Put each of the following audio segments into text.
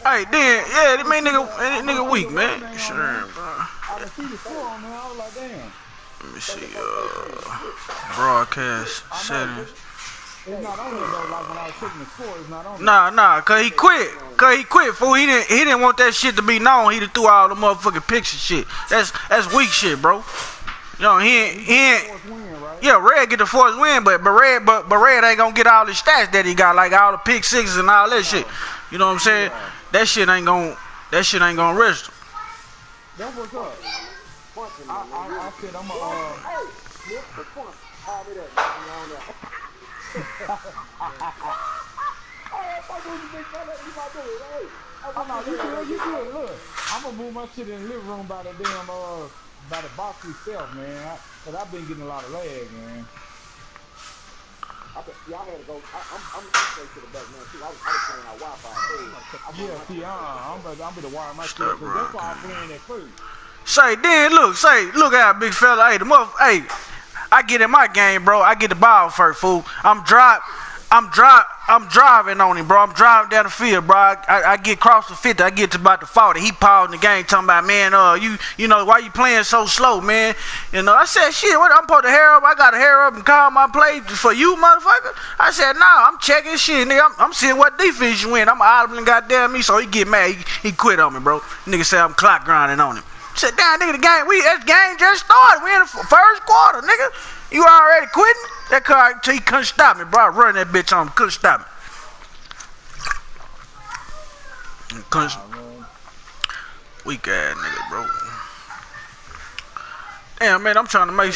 Hey, then, yeah, that man nigga weak, man. Sure, bro. I can see the score on there. I was like, damn. Let me see, broadcast I know. settings. It's not on there though. Like when I was checking the score, it's not on there. Nah, cause he quit. Fool. He didn't want that shit to be known. He done threw all the motherfucking picture shit. That's weak shit, bro. You know, he ain't. Win, right? Yeah, Red get the fourth win, but Red ain't gonna get all the stats that he got, like all the pick sixes and all that shit. You know what I'm saying? Yeah. That shit ain't gonna register. That's what's up. I said I'm you good. Look, I'm gonna move my shit in the living room by the damn by the box itself, man. Cause I've been getting a lot of lag, man. I had to go. I'm straight to the back, man. See, I was playing our Wi-Fi. Yeah, see, I'm gonna wire my shit, cause that's why I'm playing that first. Look out, big fella. Hey, I get in my game, bro. I get the ball first, fool. I'm driving on him, bro. I'm driving down the field, bro. I get across the 50. I get to about the 40. He paused the game, talking about, man, you know, why you playing so slow, man? You know, I said, shit, what? I'm supposed to hair up. I got to hair up and call my play for you, motherfucker. I said, nah, I'm checking shit, nigga. I'm seeing what defense you in. I'm audibling goddamn me, so he get mad. He quit on me, bro. Nigga said I'm clock grinding on him. I said, damn, nigga, that game just started. We in the first quarter, nigga. You already quitting? That car, he couldn't stop me, bro. I run that bitch on him, couldn't stop me. Weak ass nigga, bro. Damn, man, I'm trying to make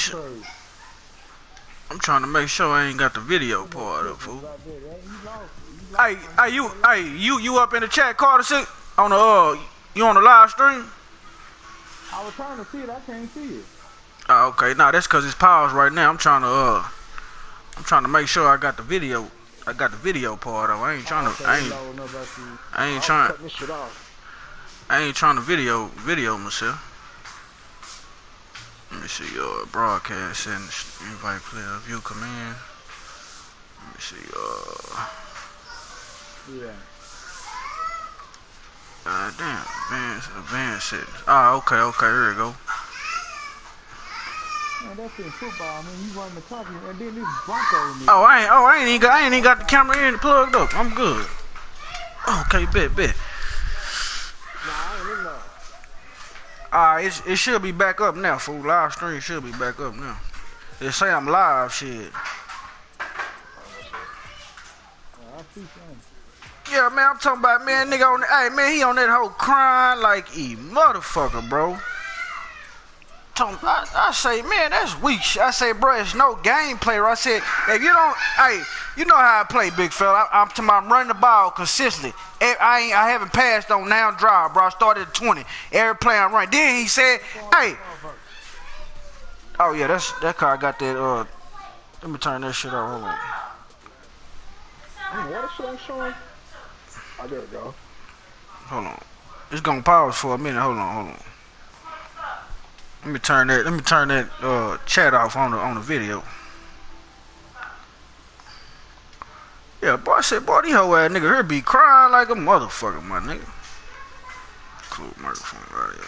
sure I ain't got the video part up, fool. Hey, you up in the chat, Carter? See, on the you on the live stream? I was trying to see it. I can't see it. Oh, okay. Nah, that's cause it's paused right now. I'm trying to make sure I got the video. I got the video part of. I ain't trying to video myself. Let me see your broadcast and invite player view command. Let me see Yeah. damn, advanced settings. Ah, okay, here we go. Man, that's in football. I mean, you run the country, and then this Bronco. Oh, I ain't even got the camera in plugged up. I'm good. Okay, bet. Nah, I ain't in there. It should be back up now, fool. Live stream should be back up now. They say I'm live, shit. I see something. Yeah, man, I'm talking about, man, nigga on hey, man, he on that whole crying like he motherfucker, bro. I say, man, that's weak shit. I say, bro, it's no gameplay. I said, if you don't, hey, you know how I play, big fella. I'm talking about running the ball consistently. I haven't passed on now drive, bro. I started at 20. Every play I run. Then he said, hey. Oh, yeah, that car got that, let me turn that shit off. Hold on. What is shit showing? Oh, there we go. Hold on. It's gonna pause for a minute. Hold on. Let me turn that chat off on the video. Yeah, boy, I said, boy, these hoe ass nigga here be crying like a motherfucker, my nigga. Close microphone radio.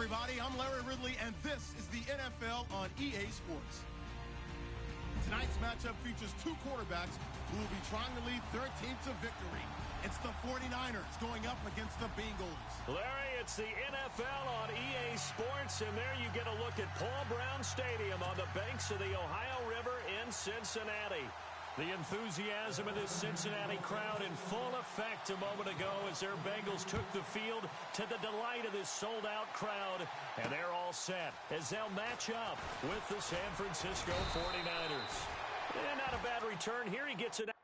everybody. I'm Larry Ridley, and this is the NFL on EA Sports. Tonight's matchup features two quarterbacks who will be trying to lead their team to victory. It's the 49ers going up against the Bengals. Larry, it's the NFL on EA Sports, and there you get a look at Paul Brown Stadium on the banks of the Ohio River in Cincinnati. The enthusiasm of this Cincinnati crowd in full effect a moment ago as their Bengals took the field to the delight of this sold-out crowd. And they're all set as they'll match up with the San Francisco 49ers. And not a bad return here. He gets it out.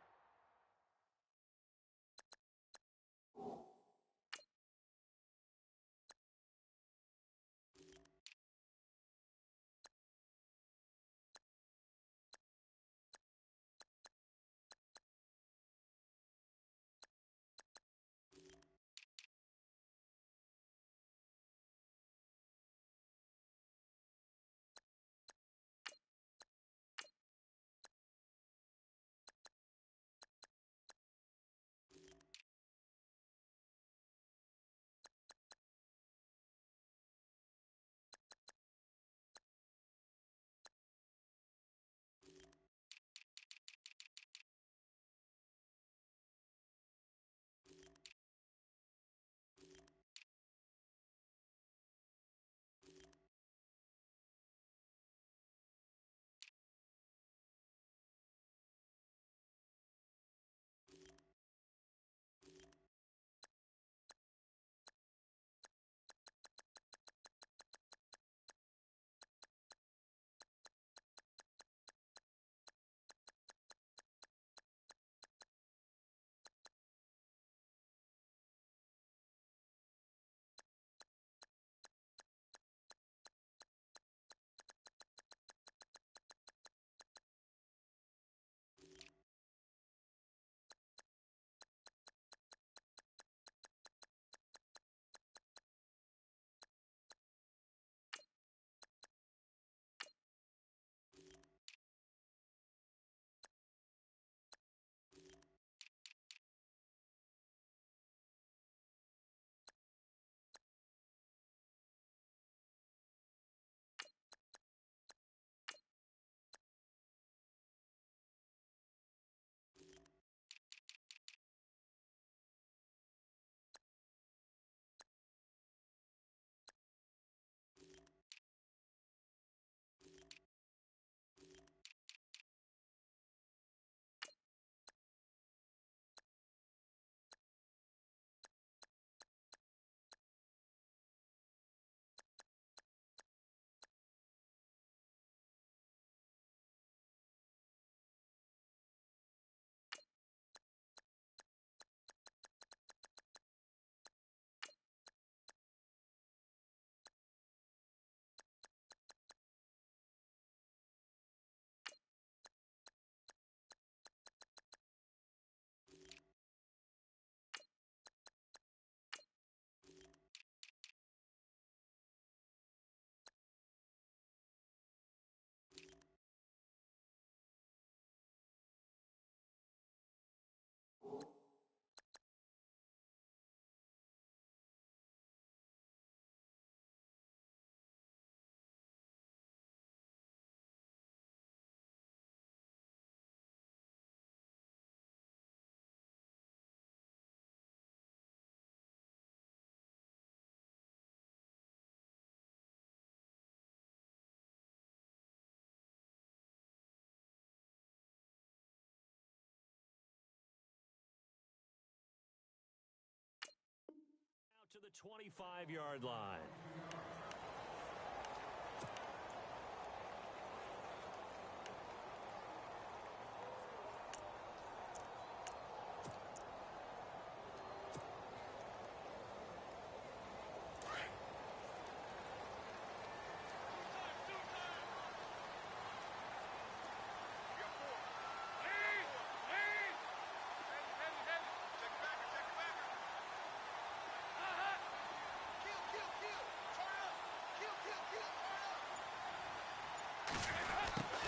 To the 25-yard line.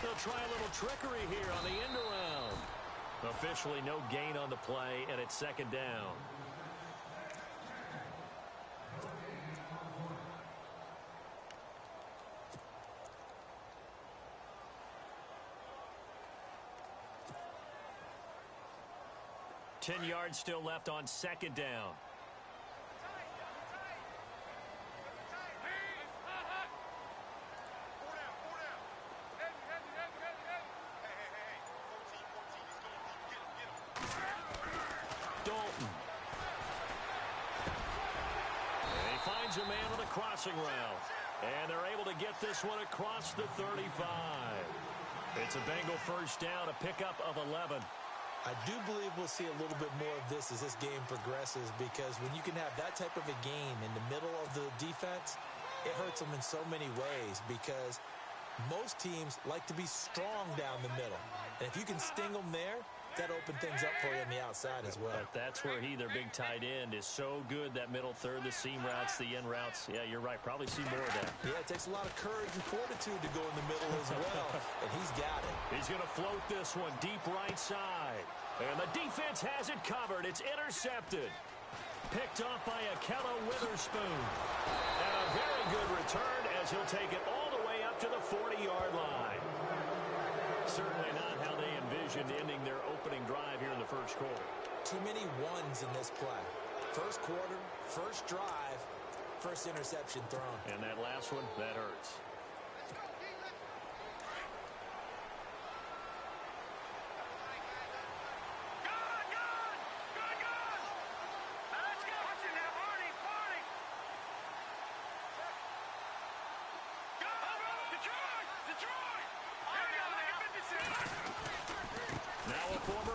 They'll try a little trickery here on the end around. Officially no gain on the play, and it's second down. 10 yards still left on second down. Dalton. And he finds a man on the crossing route. And they're able to get this one across the 35. It's a Bengal first down, a pickup of 11. I do believe we'll see a little bit more of this as this game progresses, because when you can have that type of a game in the middle of the defense, it hurts them in so many ways, because most teams like to be strong down the middle. And if you can sting them there, that opens things up for you on the outside as well. But that's where their big tight end, is so good, that middle third, the seam routes, the in routes. Yeah, you're right. Probably see more of that. Yeah, it takes a lot of courage and fortitude to go in the middle as well, and he's got it. He's going to float this one deep right side. And the defense has it covered. It's intercepted. Picked off by Akello Witherspoon. And a very good return, as he'll take it all the way up to the 40-yard line. Certainly not how they envisioned ending their opening drive here in the first quarter. Too many ones in this play. First quarter, first drive, first interception thrown. And that last one, that hurts.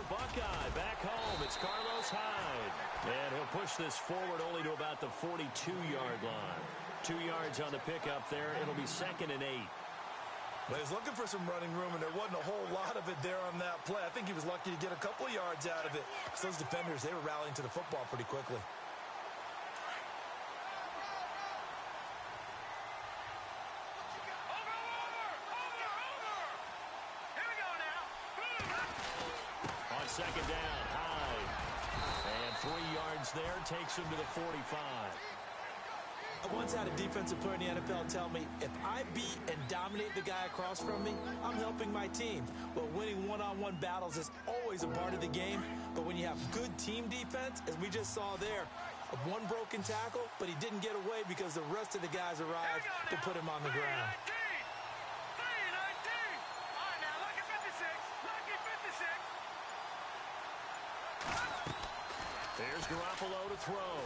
Buckeye back home. It's Carlos Hyde. And he'll push this forward only to about the 42-yard line. 2 yards on the pickup there. It'll be 2nd and 8. Well, he was looking for some running room, and there wasn't a whole lot of it there on that play. I think he was lucky to get a couple of yards out of it. So those defenders, they were rallying to the football pretty quickly. Second down, Hyde. And 3 yards there, takes him to the 45. I once had a defensive player in the NFL tell me, if I beat and dominate the guy across from me, I'm helping my team. But winning one-on-one battles is always a part of the game. But when you have good team defense, as we just saw there, one broken tackle, but he didn't get away because the rest of the guys arrived to put him on the ground. There's Garoppolo to throw.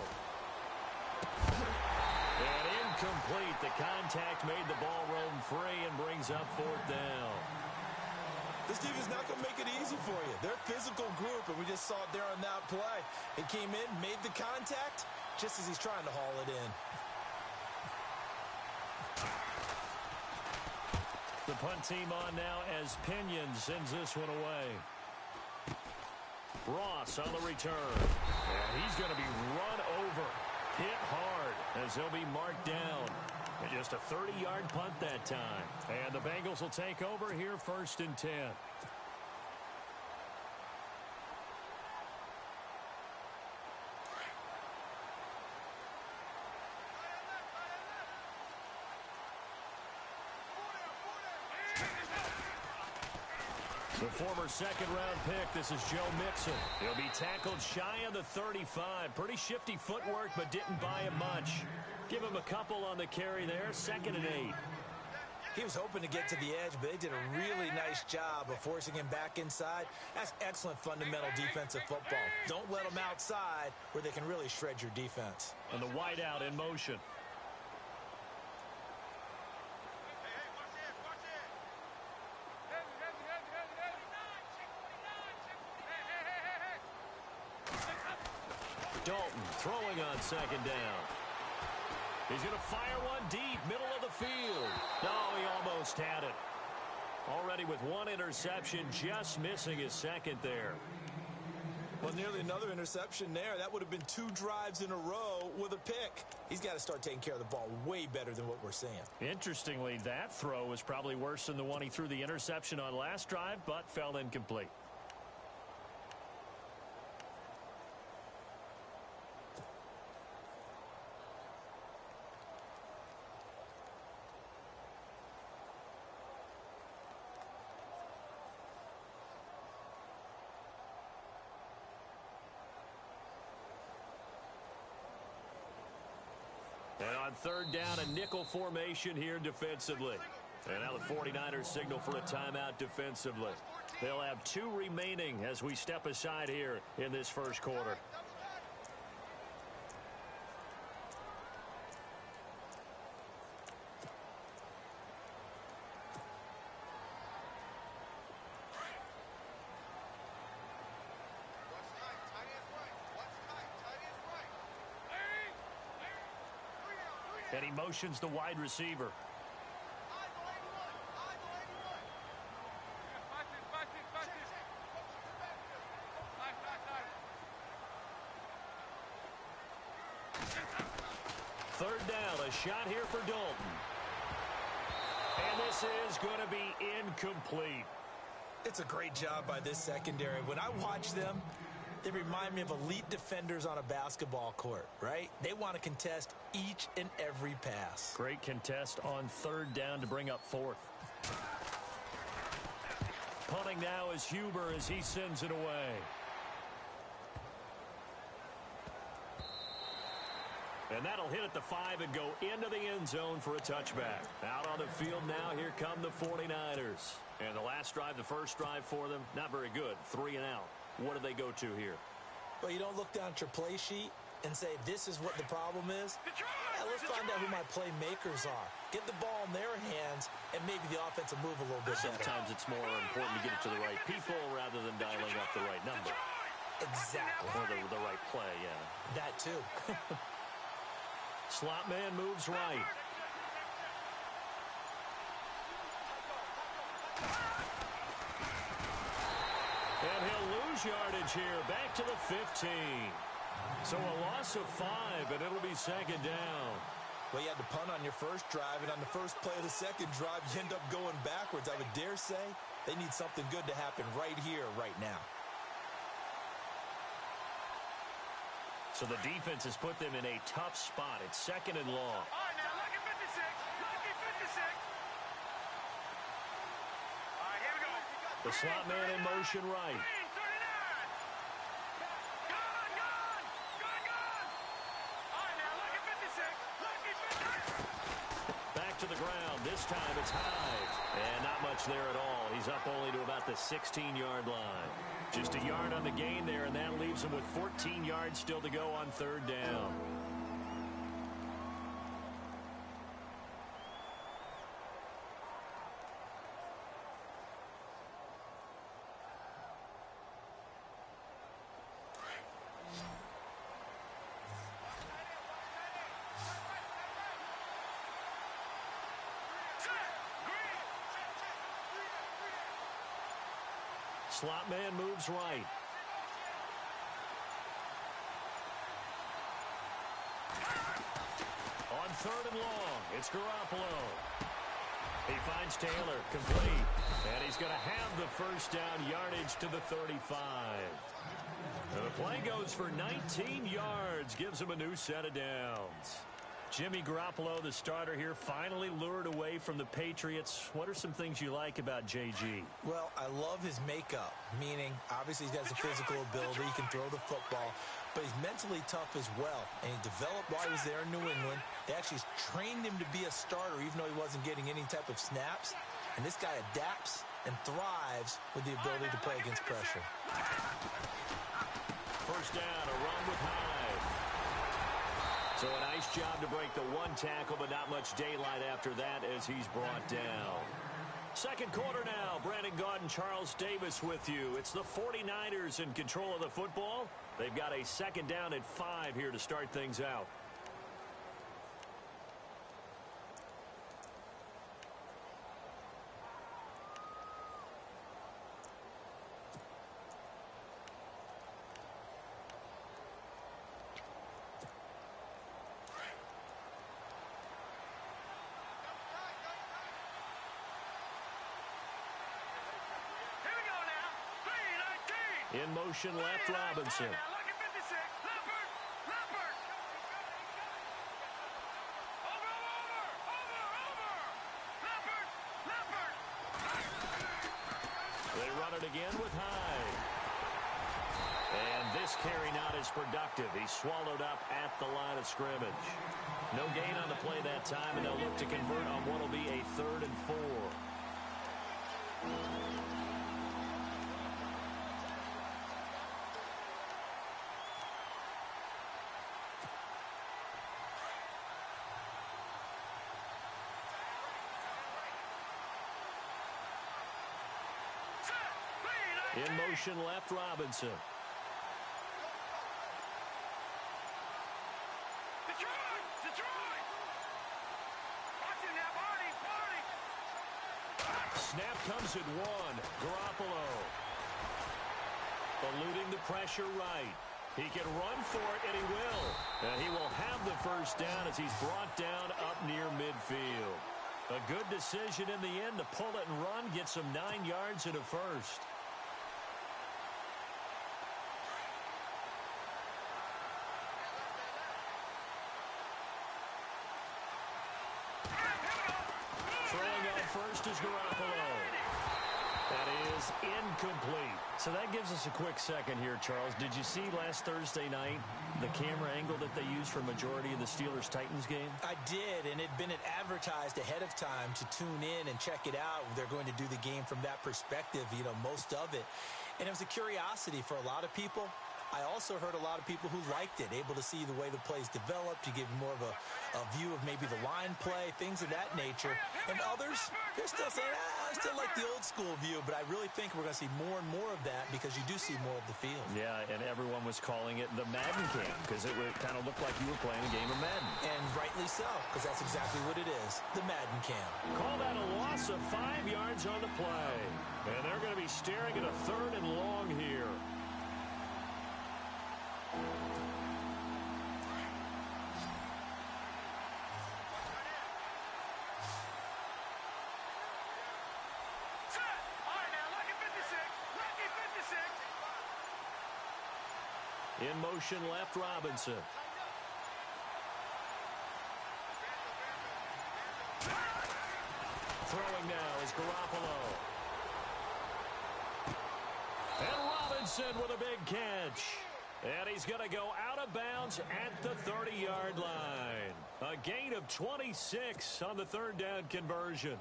And incomplete. The contact made the ball roam free and brings up 4th down. This team is not going to make it easy for you. They're a physical group, and we just saw it there on that play. He came in, made the contact, just as he's trying to haul it in. The punt team on now as Pinion sends this one away. Ross on the return. And he's going to be run over. Hit hard as he'll be marked down. And just a 30-yard punt that time. And the Bengals will take over here 1st and 10. The former 2nd-round pick, this is Joe Mixon. He'll be tackled shy of the 35. Pretty shifty footwork, but didn't buy him much. Give him a couple on the carry there, 2nd and 8. He was hoping to get to the edge, but they did a really nice job of forcing him back inside. That's excellent fundamental defensive football. Don't let them outside where they can really shred your defense. And the wideout in motion. Dalton throwing on 2nd down. He's going to fire one deep, middle of the field. No, he almost had it. Already with 1 interception, just missing his 2nd there. Well, nearly another interception there. That would have been 2 drives in a row with a pick. He's got to start taking care of the ball way better than what we're seeing. Interestingly, that throw was probably worse than the one he threw the interception on last drive, but fell incomplete. On third down, a nickel formation here defensively. And now the 49ers signal for a timeout defensively. They'll have 2 remaining as we step aside here in this first quarter. And he motions the wide receiver. Third down, a shot here for Dalton. And this is going to be incomplete. It's a great job by this secondary. When I watch them, they remind me of elite defenders on a basketball court, right? They want to contest each and every pass. Great contest on third down to bring up fourth. Punting now is Huber as he sends it away. And that'll hit at the 5 and go into the end zone for a touchback. Out on the field now, here come the 49ers. And the last drive, the first drive for them, not very good. 3 and out. What do they go to here? Well, you don't look down at your play sheet and say, this is what the problem is. Yeah, let's find out who my playmakers are. Get the ball in their hands, and maybe the offense will move a little bit better. Sometimes it's more important to get it to the right people rather than dialing up the right number. Exactly. Or the right play, yeah. That too. Slot man moves right. And he'll lose yardage here. Back to the 15. So a loss of 5, and it'll be second down. Well, you had to punt on your first drive, and on the first play of the second drive, you end up going backwards. I would dare say they need something good to happen right here, right now. So the defense has put them in a tough spot. It's second and long. All right, now, lucky 56. Lucky 56. All right, here we go. The slot man in motion right. Green, 39. Gone, gone. Gone, gone. All right, now, lucky 56. Lucky 56. Back to the ground. This time it's Hyde. And not much there at all. He's up only to about the 16-yard line. Just a yard on the gain there, and that leaves him with 14 yards still to go on third down. Slot man moves right. On third and long, it's Garoppolo. He finds Taylor, complete. And he's going to have the first down, yardage to the 35. And the play goes for 19 yards, gives him a new set of downs. Jimmy Garoppolo, the starter here, finally lured away from the Patriots. What are some things you like about JG? Well, I love his makeup, meaning obviously he has the physical ability, he can throw the football, but he's mentally tough as well. And he developed while he was there in New England. They actually trained him to be a starter even though he wasn't getting any type of snaps. And this guy adapts and thrives with the ability to play against pressure. First down, a run with Hyde. So a nice job to break the one tackle, but not much daylight after that as he's brought down. Second quarter now. Brandon Gaudin, Charles Davis with you. It's the 49ers in control of the football. They've got a second down at 5 here to start things out. In motion left, Robinson. Lucky 56. Leopard. Leopard. Over. Leopard. Leopard. They run it again with Hyde. And this carry not as productive. He's swallowed up at the line of scrimmage. No gain on the play that time, and they'll look to convert on what will be a 3rd and 4. In motion left, Robinson. Detroit! Watching that Barney! Snap comes at 1. Garoppolo. Eluding the pressure right. He can run for it, and he will. And he will have the first down as he's brought down up near midfield. A good decision in the end to pull it and run, get some 9 yards and a first. Throwing on first is Garoppolo. That is incomplete. So that gives us a quick second here, Charles. Did you see last Thursday night the camera angle that they used for a majority of the Steelers-Titans game? I did, and it had been advertised ahead of time to tune in and check it out. They're going to do the game from that perspective, you know, most of it. And it was a curiosity for a lot of people. I also heard a lot of people who liked it, able to see the way the plays developed. You give more of a view of maybe the line play, things of that nature. And others, they're still saying, I still like the old school view, but I really think we're going to see more and more of that because you do see more of the field. Yeah, and everyone was calling it the Madden cam because it kind of looked like you were playing a game of Madden. And rightly so, because that's exactly what it is, the Madden cam. Call that a loss of 5 yards on the play. And they're going to be staring at a 3rd and long here. In motion left, Robinson. Throwing now is Garoppolo. And Robinson with a big catch. And he's going to go out of bounds at the 30-yard line. A gain of 26 on the 3rd down conversion.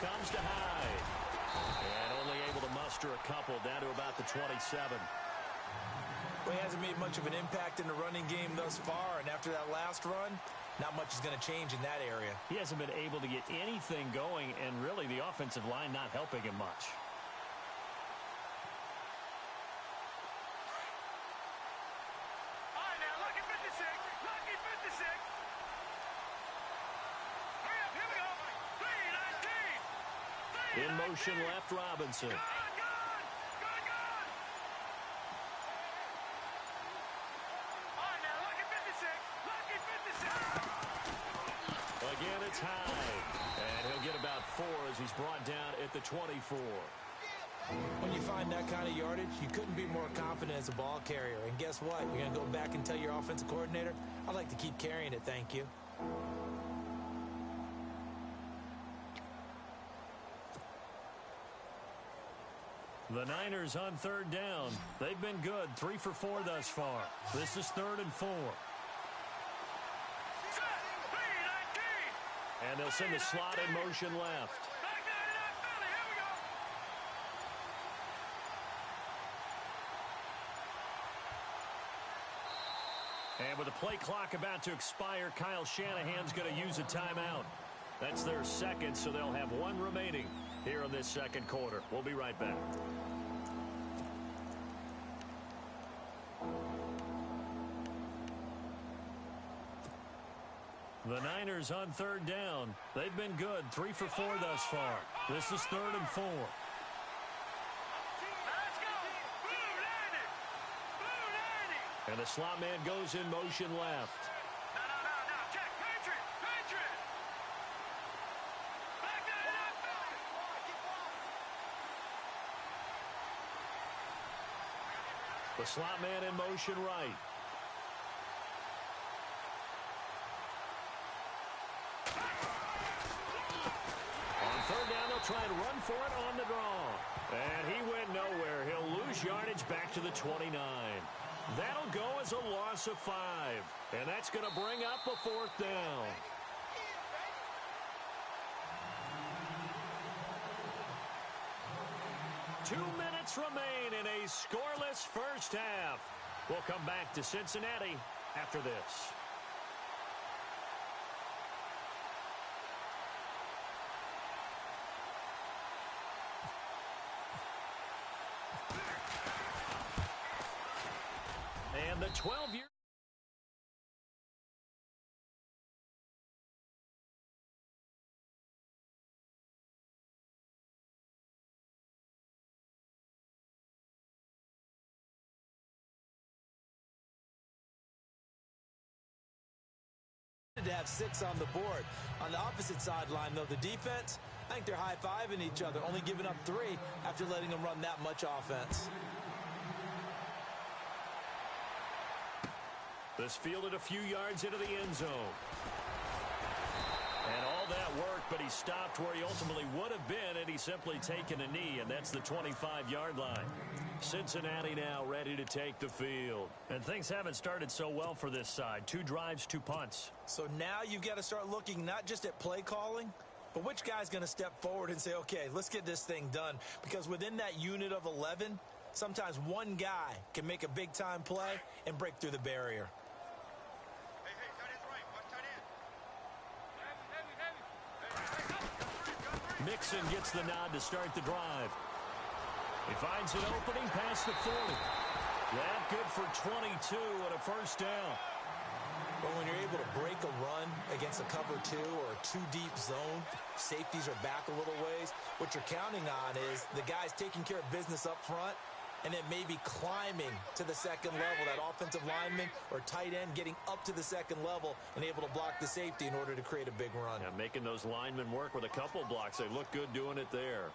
Comes to Hyde. And only able to muster a couple down to about the 27. Well, he hasn't made much of an impact in the running game thus far, and after that last run, not much is going to change in that area. He hasn't been able to get anything going, and really the offensive line not helping him much. All right, now, lucky 56. Lucky 56. Hurry up, here we go. 319. In motion left, Robinson. Gone. All right, now, lucky 56. Lucky 56. Again, it's Hyde. And he'll get about 4 as he's brought down at the 24. When you find that kind of yardage, you couldn't be more confident as a ball carrier. And guess what? You're going to go back and tell your offensive coordinator, I'd like to keep carrying it, thank you. The Niners on 3rd down. They've been good, 3 for 4 thus far. This is 3rd and 4. And they'll send the slot in motion left. And with the play clock about to expire, Kyle Shanahan's going to use a timeout. That's their second, so they'll have 1 remaining here in this second quarter. We'll be right back. The Niners on 3rd down. They've been good, 3 for 4 thus far. This is 3rd and 4. And the slot man goes in motion left. No. Check. Patriot. Back that up. The slot man in motion right. On third down, they'll try and run for it on the draw. And he went nowhere. He'll lose yardage back to the 29. That'll go as a loss of 5. And that's going to bring up a fourth down. Two minutes remain in a scoreless first half. We'll come back to Cincinnati after this. And the 12-year... To have 6 on the board. On the opposite sideline, though, the defense, I think they're high-fiving each other, only giving up 3 after letting them run that much offense. This fielded a few yards into the end zone. And all that work, but he stopped where he ultimately would have been had he simply taken a knee, and that's the 25-yard line. Cincinnati now ready to take the field. And things haven't started so well for this side. 2 drives, 2 punts. So now you've got to start looking not just at play calling, but which guy's going to step forward and say, okay, let's get this thing done. Because within that unit of 11, sometimes one guy can make a big-time play and break through the barrier. Mixon gets the nod to start the drive. He finds an opening past the 40. That good for 22 and a first down. But when you're able to break a run against a cover 2 or a 2-deep zone, safeties are back a little ways. What you're counting on is the guys taking care of business up front and then maybe climbing to the second level, that offensive lineman or tight end getting up to the second level and able to block the safety in order to create a big run. Yeah, making those linemen work with a couple blocks. They look good doing it there.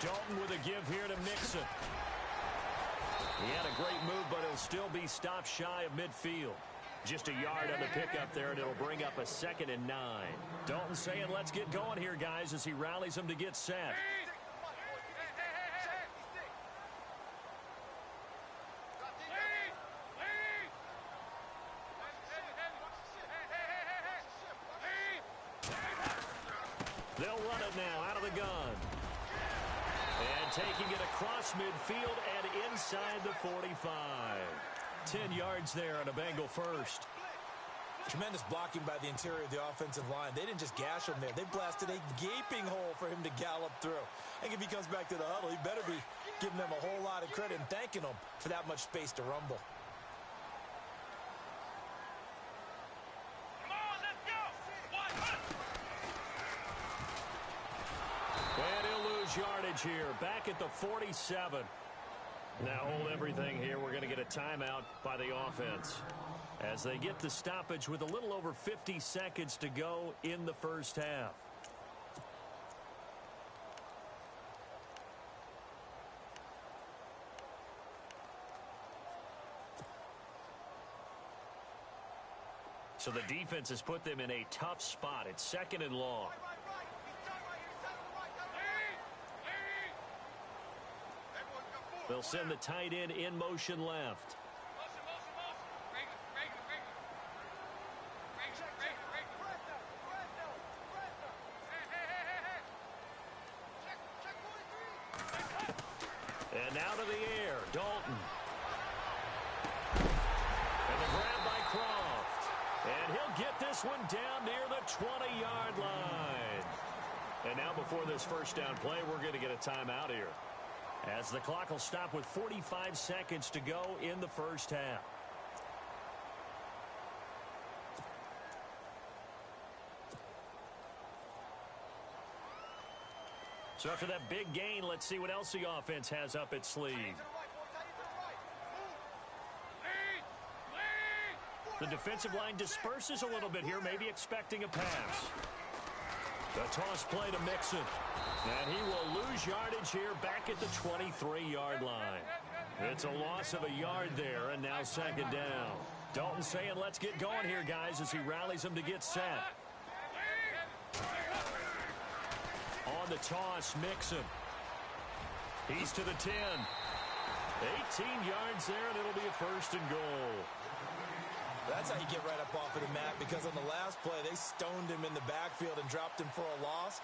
Dalton with a give here to Mixon. He had a great move, but he'll still be stopped shy of midfield. Just a yard on the pickup there, and it'll bring up a 2nd and 9. Dalton saying, let's get going here, guys, as he rallies them to get set. They'll run it now out of the gun. And taking it across midfield and inside the 45. 10 yards there on a Bengal first. Tremendous blocking by the interior of the offensive line. They didn't just gash him there. They blasted a gaping hole for him to gallop through. I think if he comes back to the huddle, he better be giving them a whole lot of credit and thanking them for that much space to rumble. And he'll lose yardage here. Back at the 47. Now hold everything here. We're going to get a timeout by the offense as they get the stoppage with a little over 50 seconds to go in the first half. So the defense has put them in a tough spot. It's 2nd and long. They'll send the tight end in motion left. And now to the air, Dalton. And the grab by Croft. And he'll get this one down near the 20-yard line. And now before this first down play, we're going to get a timeout here, as the clock will stop with 45 seconds to go in the first half. So after that big gain, let's see what else the offense has up its sleeve. The defensive line disperses a little bit here, maybe expecting a pass. The toss play to Mixon. And he will lose yardage here back at the 23-yard line. It's a loss of a yard there, and now second down. Dalton saying, let's get going here, guys, as he rallies them to get set. On the toss, Mixon. He's to the 10. 18 yards there, and it'll be a first and goal. That's how you get right up off of the mat, because on the last play, they stoned him in the backfield and dropped him for a loss.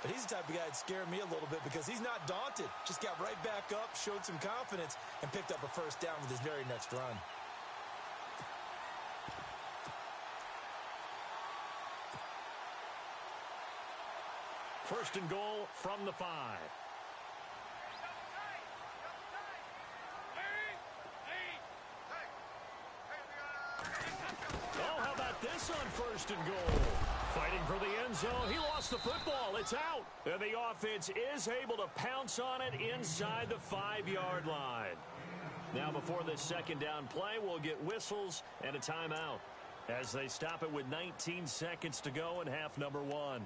But he's the type of guy that scared me a little bit because he's not daunted. Just got right back up, showed some confidence, and picked up a first down with his very next run. First and goal from the 5. Oh, how about this on first and goal? Fighting for the end zone. He lost the football. It's out. And the offense is able to pounce on it inside the 5-yard line. Now, before this second down play, we'll get whistles and a timeout as they stop it with 19 seconds to go in half number 1.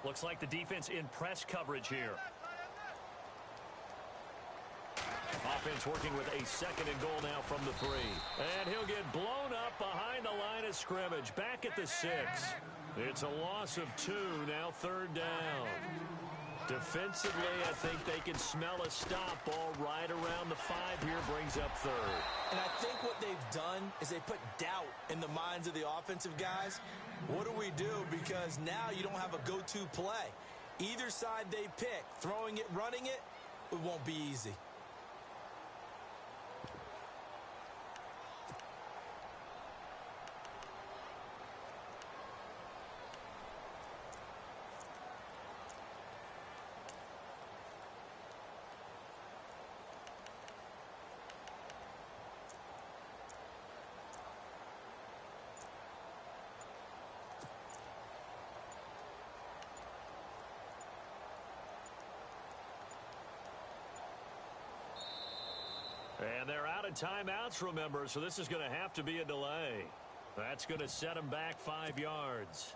Looks like the defense in press coverage here. Offense working with a second and goal now from the 3. And he'll get blown up behind the line of scrimmage. Back at the 6. It's a loss of 2. Now third down. Defensively, I think they can smell a stop ball right around the 5 here. Brings up third. And I think what they've done is they put doubt in the minds of the offensive guys. What do we do? Because now you don't have a go-to play. Either side they pick, throwing it, running it, it won't be easy. And they're out of timeouts, remember, so this is going to have to be a delay. That's going to set them back 5 yards.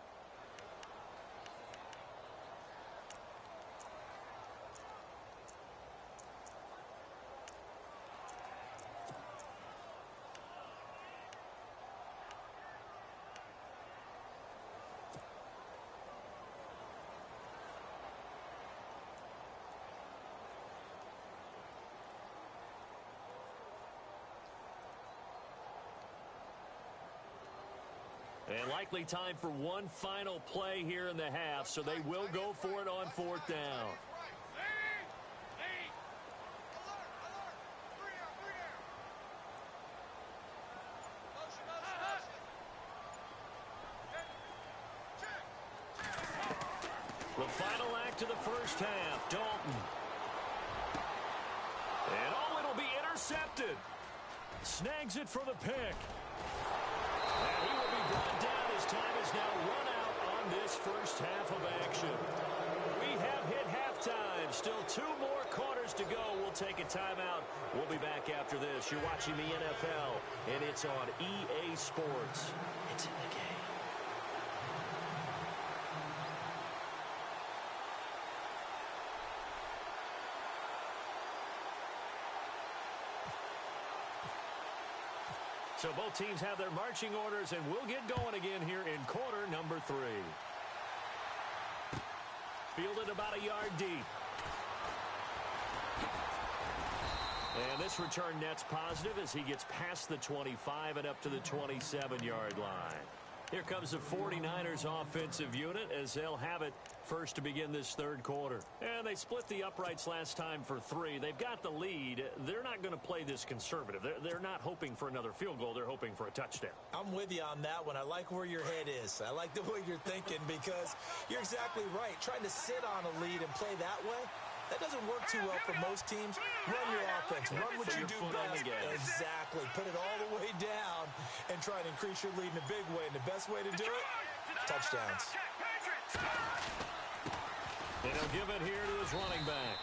And likely time for one final play here in the half, so they will go for it on fourth down. The final act of the first half, Dalton. And oh, it'll be intercepted. Snags it for the pick. And he will be brought down as time is now run out on this first half of action. We have hit halftime. Still 2 more quarters to go. We'll take a timeout. We'll be back after this. You're watching the NFL, and it's on EA Sports. It's in the game. So both teams have their marching orders, and we'll get going again here in quarter number 3. Fielded about a yard deep. And this return net's positive as he gets past the 25 and up to the 27-yard line. Here comes the 49ers offensive unit as they'll have it first to begin this third quarter. And they split the uprights last time for 3. They've got the lead. They're not going to play this conservative. They're not hoping for another field goal. They're hoping for a touchdown. I'm with you on that one. I like where your head is. I like the way you're thinking because you're exactly right. Trying to sit on a lead and play that way, that doesn't work too well for most teams. Run your offense. Run what you do best. Exactly. Put it all the way down and try and increase your lead in a big way. And the best way to do it, touchdowns. And he'll give it here to his running back.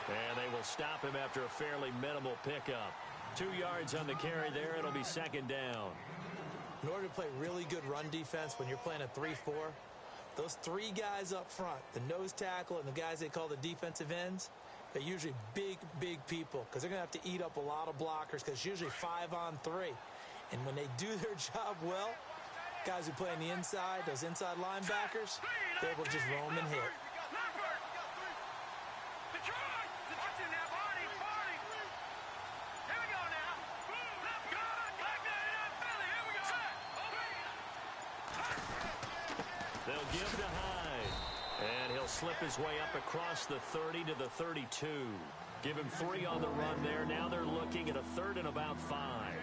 And they will stop him after a fairly minimal pickup. 2 yards on the carry there. It'll be second down. In order to play really good run defense when you're playing a 3-4, those 3 guys up front, the nose tackle and the guys they call the defensive ends, they're usually big, big people because they're going to have to eat up a lot of blockers because it's usually 5-on-3. And when they do their job well, guys who play on the inside, those inside linebackers, they're able to just roam and hit. They'll give to Hyde. And he'll slip his way up across the 30 to the 32. Give him 3 on the run there. Now they're looking at a 3rd and about 5.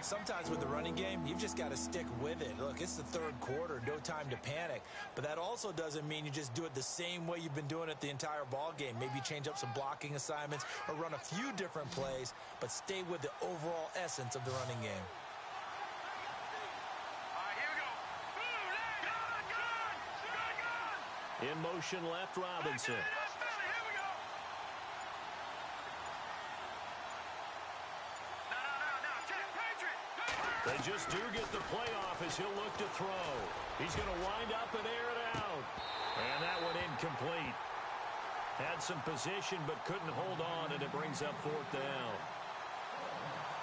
Sometimes with the running game, you've just got to stick with it. Look, it's the 3rd quarter, no time to panic. But that also doesn't mean you just do it the same way you've been doing it the entire ball game. Maybe change up some blocking assignments or run a few different plays, but stay with the overall essence of the running game. In motion left, Robinson. They just do get the play off as he'll look to throw. He's going to wind up and air it out. And that one incomplete. Had some position but couldn't hold on, and it brings up 4th down.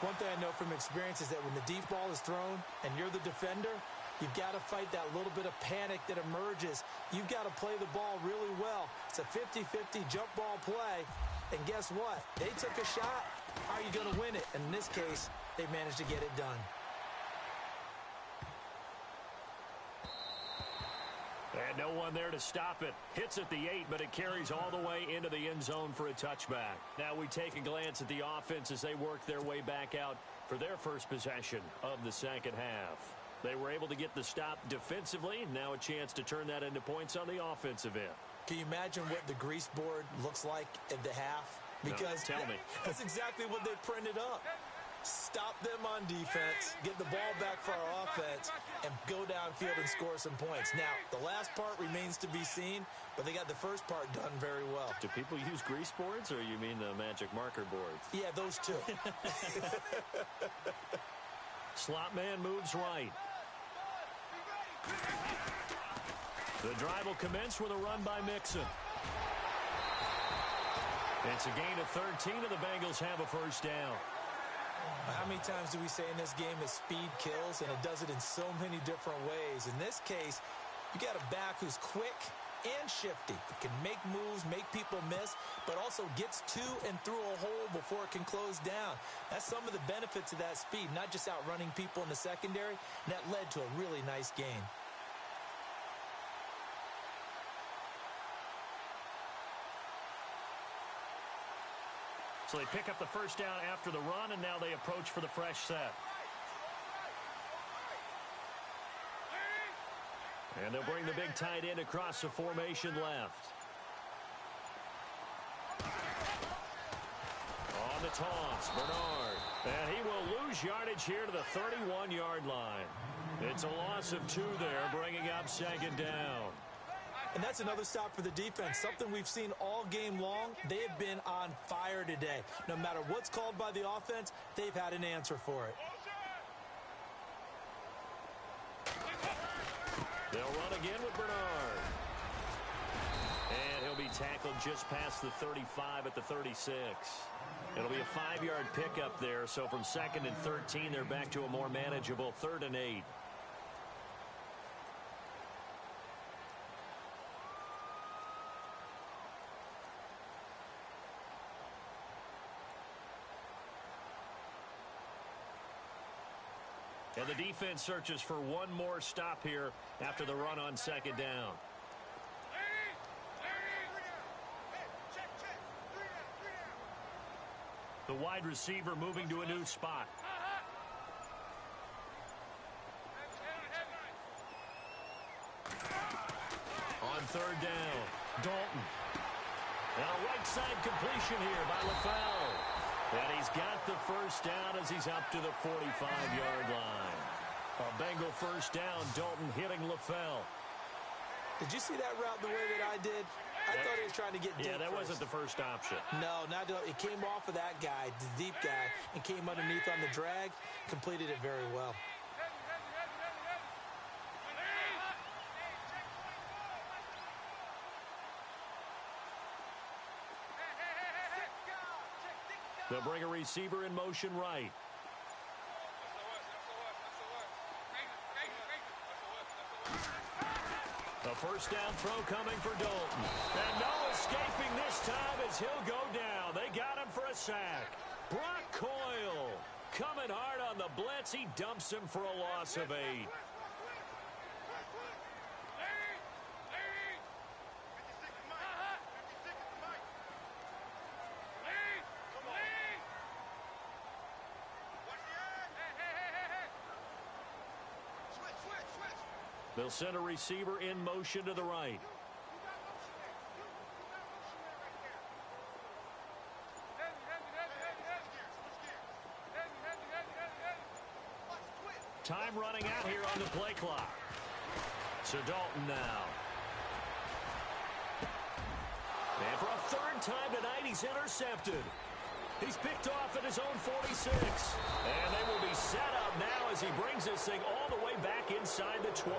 One thing I know from experience is that when the deep ball is thrown and you're the defender, you've got to fight that little bit of panic that emerges. You've got to play the ball really well. It's a 50-50 jump ball play. And guess what? They took a shot. How are you going to win it? And in this case, they managed to get it done. And no one there to stop it. Hits at the 8, but it carries all the way into the end zone for a touchback. Now we take a glance at the offense as they work their way back out for their first possession of the second half. They were able to get the stop defensively. Now a chance to turn that into points on the offensive end. Can you imagine what the grease board looks like at the half? Because no, tell me. That's exactly what they printed up. Stop them on defense, get the ball back for our offense, and go downfield and score some points. Now, the last part remains to be seen, but they got the first part done very well. Do people use grease boards, or you mean the magic marker boards? Yeah, those two. Slot man moves right. The drive will commence with a run by Mixon. It's a gain of 13, and the Bengals have a first down. How many times do we say in this game that speed kills, and it does it in so many different ways? In this case, you got a back who's quick and shifty. It can make moves, make people miss, but also gets to and through a hole before it can close down. That's some of the benefits of that speed, not just outrunning people in the secondary, and that led to a really nice gain. So they pick up the first down after the run, and now they approach for the fresh set. And they'll bring the big tight end across the formation left. On the toss, Bernard. And he will lose yardage here to the 31-yard line. It's a loss of 2 there, bringing up second down. And that's another stop for the defense, something we've seen all game long. They have been on fire today. No matter what's called by the offense, they've had an answer for it. They'll run again with Bernard. And he'll be tackled just past the 35 at the 36. It'll be a 5-yard pickup there, so from 2nd and 13, they're back to a more manageable 3rd and 8. And the defense searches for one more stop here after the run on second down. The wide receiver moving to a new spot. On third down, Dalton. And a right side completion here by LaFell. And he's got the first down as he's up to the 45-yard line. A Bengal first down, Dalton hitting LaFell. Did you see that route the way that I did? I thought he was trying to get deep. Yeah, that first. wasn't the first option. No, not it came off of that guy, the deep guy, and came underneath on the drag. Completed it very well. They'll bring a receiver in motion right. A first down throw coming for Dalton. And no escaping this time as he'll go down. They got him for a sack. Brock Coyle coming hard on the blitz. He dumps him for a loss of 8. They'll send a receiver in motion to the right. Time running out here on the play clock. So Dalton now. And for a third time tonight, he's intercepted. He's picked off at his own 46. And they will be set up now as he brings this thing all the way back inside the 20.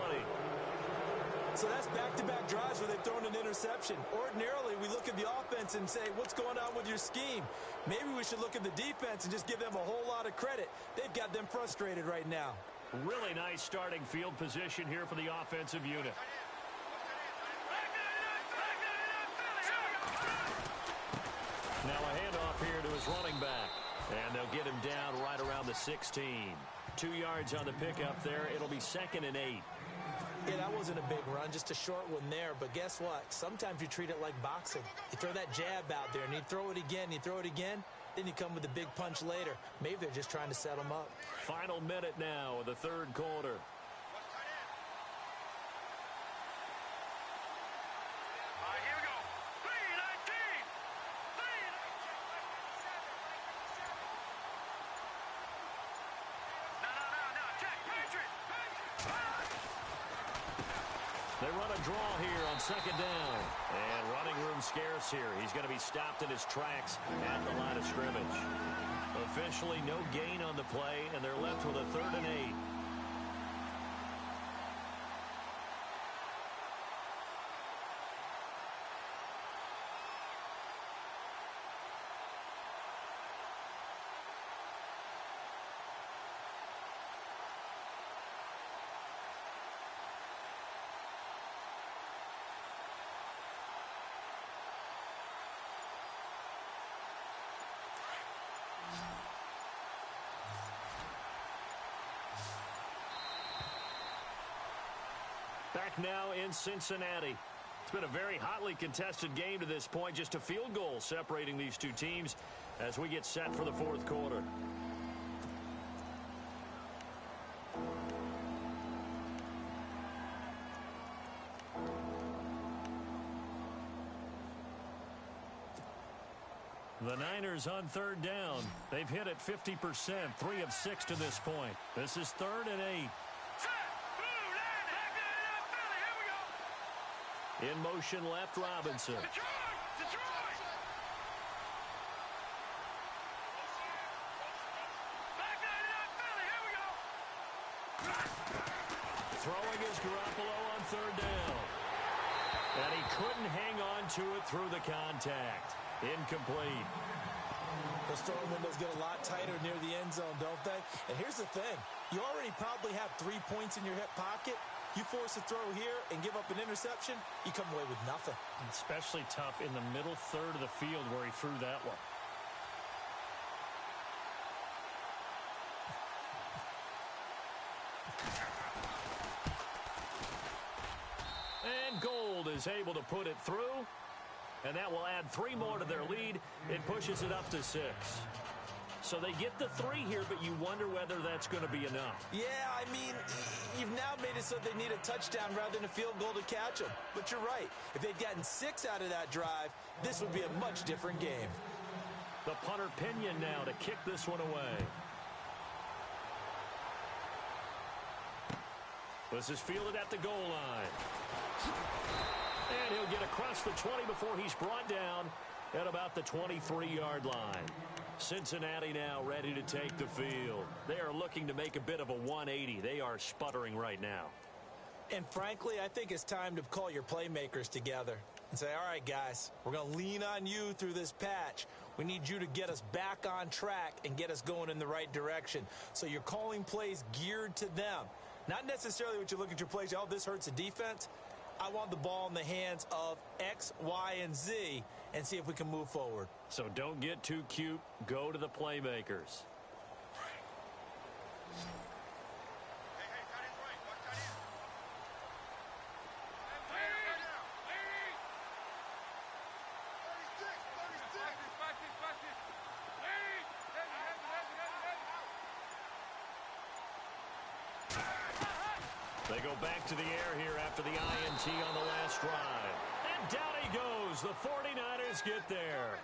So that's back-to-back drives where they've thrown an interception. Ordinarily, we look at the offense and say, what's going on with your scheme? Maybe we should look at the defense and just give them a whole lot of credit. They've got them frustrated right now. Really nice starting field position here for the offensive unit. Now a handoff here to his running back. And they'll get him down right around the 16. 2 yards on the pickup there. It'll be 2nd and 8. Yeah, that wasn't a big run, just a short one there. But guess what? Sometimes you treat it like boxing. You throw that jab out there, and you throw it again, you throw it again, then you come with a big punch later. Maybe they're just trying to set him up. Final minute now of the third quarter. They run a draw here on 2nd down. And running room scarce here. He's going to be stopped in his tracks at the line of scrimmage. Officially no gain on the play, and they're left with a 3rd and 8. Back now in Cincinnati. It's been a very hotly contested game to this point. Just a field goal separating these two teams as we get set for the fourth quarter. The Niners on 3rd down. They've hit it 50%, 3 of 6 to this point. This is 3rd and 8. In motion left, Robinson. Detroit! Here we go! Throwing is Garoppolo on 3rd down. And he couldn't hang on to it through the contact. Incomplete. Those throwing windows get a lot tighter near the end zone, don't they? And here's the thing. You already probably have 3 points in your hip pocket. You force a throw here and give up an interception, you come away with nothing. Especially tough in the middle third of the field where he threw that one. And Gold is able to put it through. And that will add 3 more to their lead. It pushes it up to 6. So they get the 3 here, but you wonder whether that's going to be enough. Yeah, I mean, you've now made it so they need a touchdown rather than a field goal to catch them. But you're right. If they'd gotten 6 out of that drive, this would be a much different game. The punter Pinion now to kick this one away. This is fielded at the goal line. And he'll get across the 20 before he's brought down at about the 23-yard line. Cincinnati now ready to take the field. They are looking to make a bit of a 180. They are sputtering right now. And frankly, I think it's time to call your playmakers together and say, all right, guys, we're going to lean on you through this patch. We need you to get us back on track and get us going in the right direction. So you're calling plays geared to them. Not necessarily what you look at your plays, oh, this hurts the defense. I want the ball in the hands of X, Y, and Z and see if we can move forward. So don't get too cute. Go to the playmakers. They go back to the air here after the INT on the last drive. And down he goes. The 49ers get there.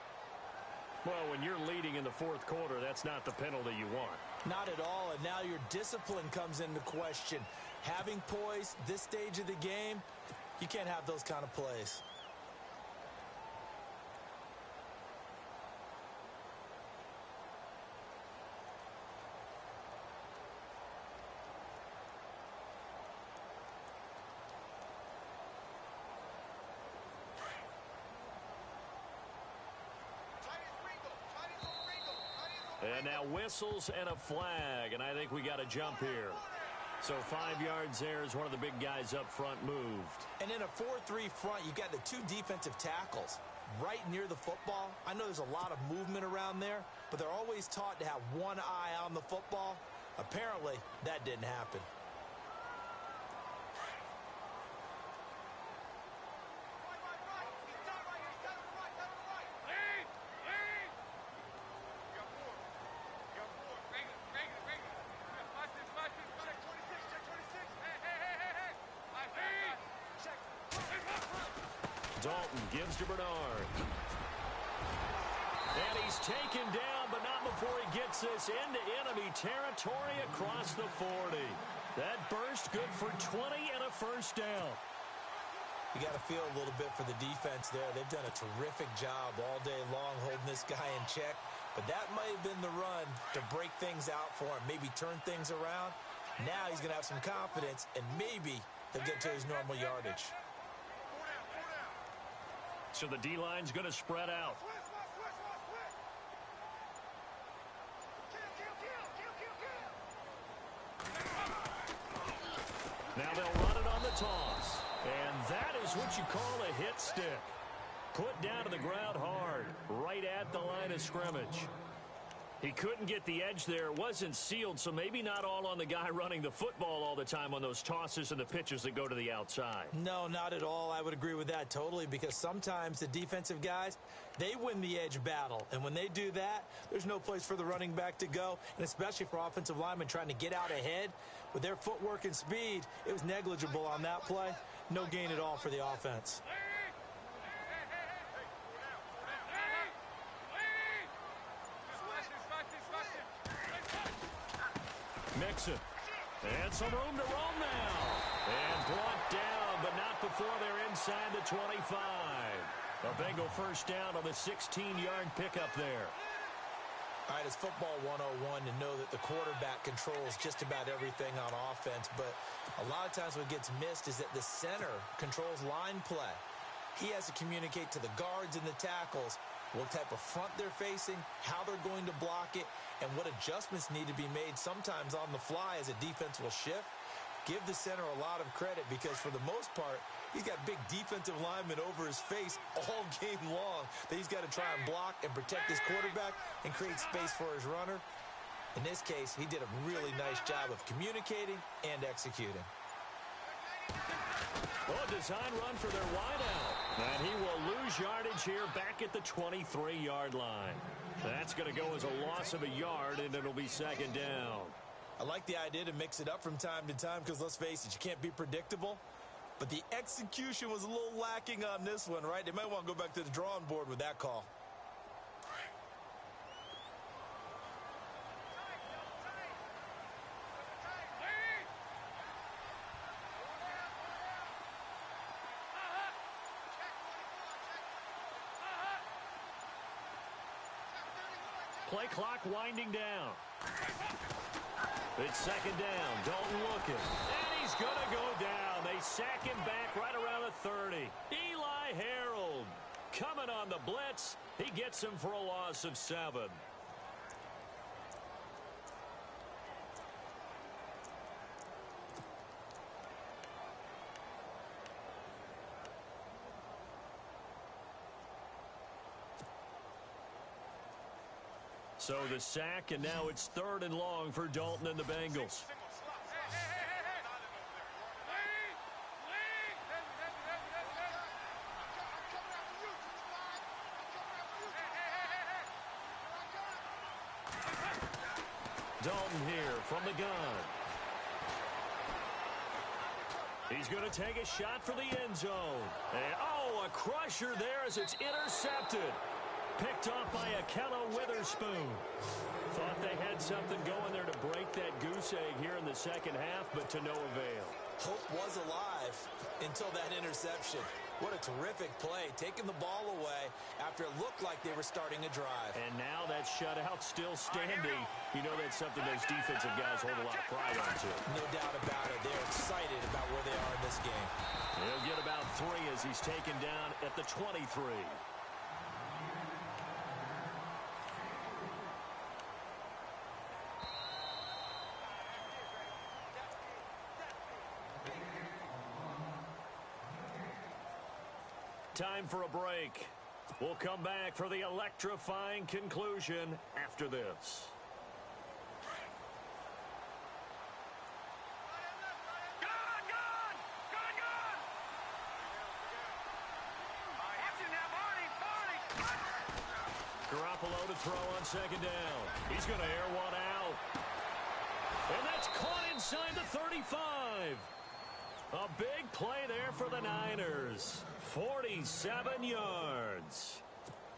Well, when you're leading in the fourth quarter, that's not the penalty you want. Not at all, and now your discipline comes into question. Having poise this stage of the game, you can't have those kind of plays. And now whistles and a flag, and I think we got a jump here. So 5 yards there as one of the big guys up front moved. And in a 4-3 front, you got the two defensive tackles right near the football. I know there's a lot of movement around there, but they're always taught to have one eye on the football. Apparently, that didn't happen. Dalton gives to Bernard. And he's taken down, but not before he gets this into enemy territory across the 40. That burst good for 20 and a first down. You got to feel a little bit for the defense there. They've done a terrific job all day long holding this guy in check. But that might have been the run to break things out for him, maybe turn things around. Now he's going to have some confidence, and maybe he'll get to his normal yardage. So the D-line's going to spread out. Now they'll run it on the toss. And that is what you call a hit stick. Put down to the ground hard, right at the line of scrimmage. He couldn't get the edge there. It wasn't sealed, so maybe not all on the guy running the football all the time on those tosses and the pitches that go to the outside. No, not at all. I would agree with that totally, because sometimes the defensive guys, they win the edge battle. And when they do that, there's no place for the running back to go, and especially for offensive linemen trying to get out ahead. With their footwork and speed, it was negligible on that play. No gain at all for the offense. Mixon. And some room to roam now. And brought down, but not before they're inside the 25. A Bengal first down on the 16-yard pickup there. All right, it's football 101 to know that the quarterback controls just about everything on offense, but a lot of times what gets missed is that the center controls line play. He has to communicate to the guards and the tackles what type of front they're facing, how they're going to block it, and what adjustments need to be made sometimes on the fly as a defense will shift. Give the center a lot of credit, because for the most part, he's got big defensive linemen over his face all game long that he's got to try and block and protect his quarterback and create space for his runner. In this case, he did a really nice job of communicating and executing. Well, a design run for their wideout. And he will lose yardage here back at the 23-yard line. That's going to go as a loss of a yard, and it'll be second down. I like the idea to mix it up from time to time, because let's face it, you can't be predictable. But the execution was a little lacking on this one, right? They might want to go back to the drawing board with that call. Play clock winding down. It's second down. Dalton looking. And he's going to go down. They sack him back right around the 30. Eli Harold coming on the blitz. He gets him for a loss of 7. So the sack, and now it's 3rd and long for Dalton and the Bengals. Dalton here from the gun. He's going to take a shot for the end zone. And, oh, a crusher there as it's intercepted. Picked off by Akello Witherspoon. Thought they had something going there to break that goose egg here in the second half, but to no avail. Hope was alive until that interception. What a terrific play, taking the ball away after it looked like they were starting a drive. And now that shutout still standing. You know that's something those defensive guys hold a lot of pride onto. No doubt about it. They're excited about where they are in this game. He'll get about 3 as he's taken down at the 23. Time for a break. We'll come back for the electrifying conclusion after this. Garoppolo to throw on second down. He's going to air one out. And that's caught inside the 35. A big play there for the Niners. 47 yards.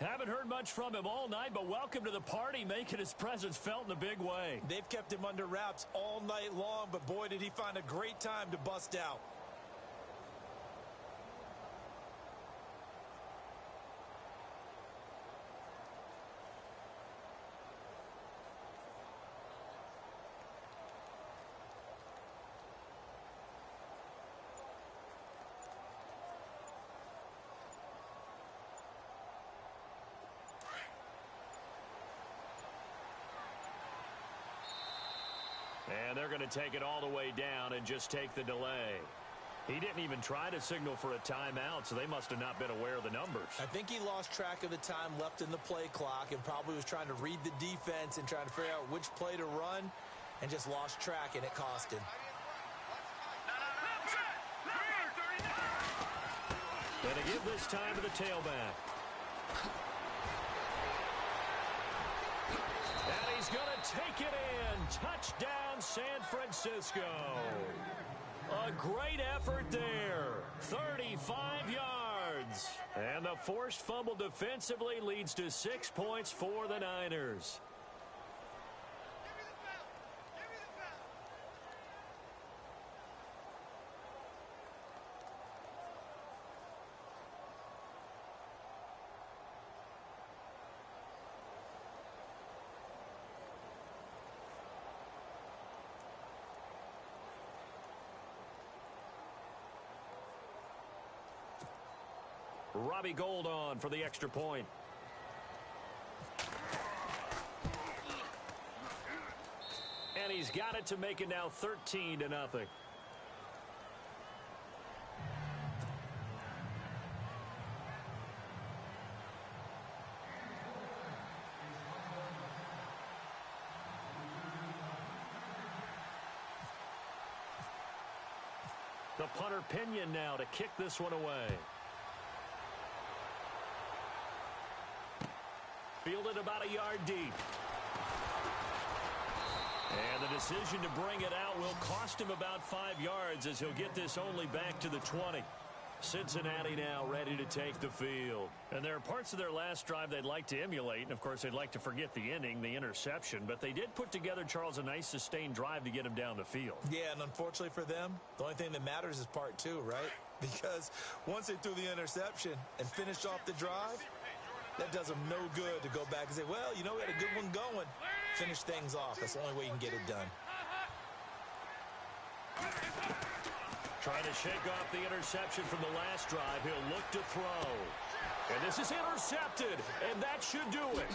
Haven't heard much from him all night, but welcome to the party, making his presence felt in a big way. They've kept him under wraps all night long, but boy, did he find a great time to bust out. And they're going to take it all the way down and just take the delay. He didn't even try to signal for a timeout, so they must have not been aware of the numbers. I think he lost track of the time left in the play clock and probably was trying to read the defense and trying to figure out which play to run and just lost track, and it cost him. And to give this time to the tailback. And he's going to take it in. Touchdown, San Francisco. A great effort there. 35 yards. And the forced fumble defensively leads to 6 points for the Niners. Robbie Gould on for the extra point. And he's got it to make it now 13-0. The punter Pinion now to kick this one away. Fielded about a yard deep. And the decision to bring it out will cost him about 5 yards as he'll get this only back to the 20. Cincinnati now ready to take the field. And there are parts of their last drive they'd like to emulate. And, of course, they'd like to forget the inning, the interception. But they did put together, Charles, a nice sustained drive to get him down the field. Yeah, and unfortunately for them, the only thing that matters is part 2, right? Because once they threw the interception and finished off the drive, That does them no good to go back and say, well, you know, we had a good one going. Finish things off. That's the only way you can get it done. Trying to shake off the interception from the last drive. He'll look to throw. And this is intercepted, and that should do it.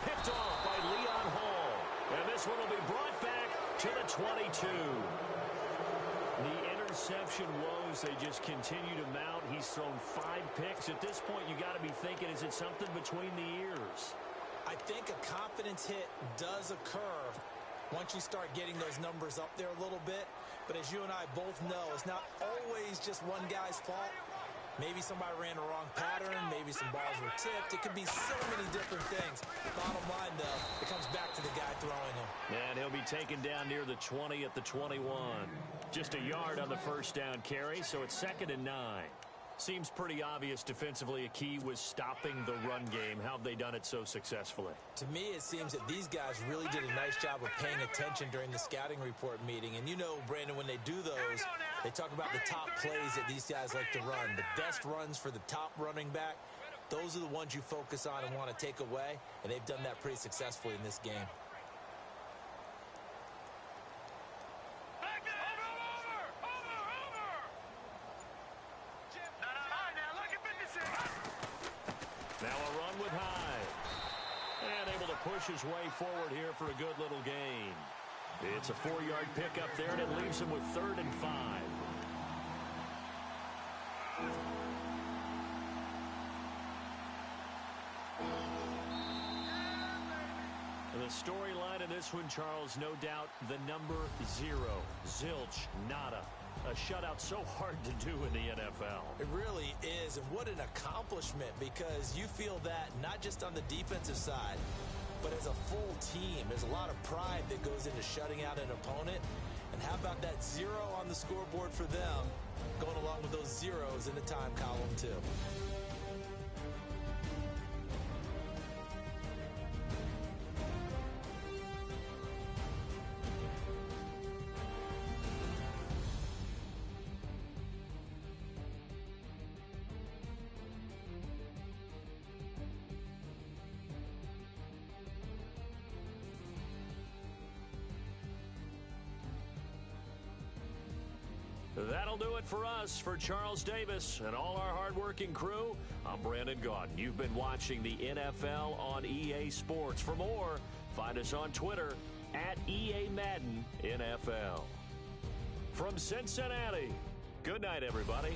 Picked off by Leon Hall. And this one will be brought back to the 22. The interception woes, they just continue to mount. He's thrown 5 picks. At this point, you got to be thinking, is it something between the ears? I think a confidence hit does occur once you start getting those numbers up there a little bit. But as you and I both know, it's not always just one guy's fault. Maybe somebody ran the wrong pattern. Maybe some balls were tipped. It could be so many different things. Bottom line, though, it comes back to the guy throwing them. And he'll be taken down near the 20 at the 21. Just a yard on the first down carry, so it's 2nd and 9. Seems pretty obvious defensively a key was stopping the run game. How have they done it so successfully? To me, it seems that these guys really did a nice job of paying attention during the scouting report meeting. And you know, Brandon, when they do those, they talk about the top plays that these guys like to run. The best runs for the top running back, those are the ones you focus on and want to take away. And they've done that pretty successfully in this game. Now a run with Hyde. And able to push his way forward here for a good little gain. It's a 4-yard pickup there, and it leaves him with 3rd and 5. And the storyline in this one, Charles, no doubt the number 0. Zilch, nada. A shutout so hard to do in the NFL. It really is, and what an accomplishment, because you feel that not just on the defensive side, but as a full team. There's a lot of pride that goes into shutting out an opponent. And how about that 0 on the scoreboard for them, going along with those zeros in the time column, too. That'll do it for us. For Charles Davis and all our hardworking crew, I'm Brandon Gaudin. You've been watching the NFL on EA Sports. For more, find us on Twitter at EA Madden NFL. From Cincinnati, good night, everybody.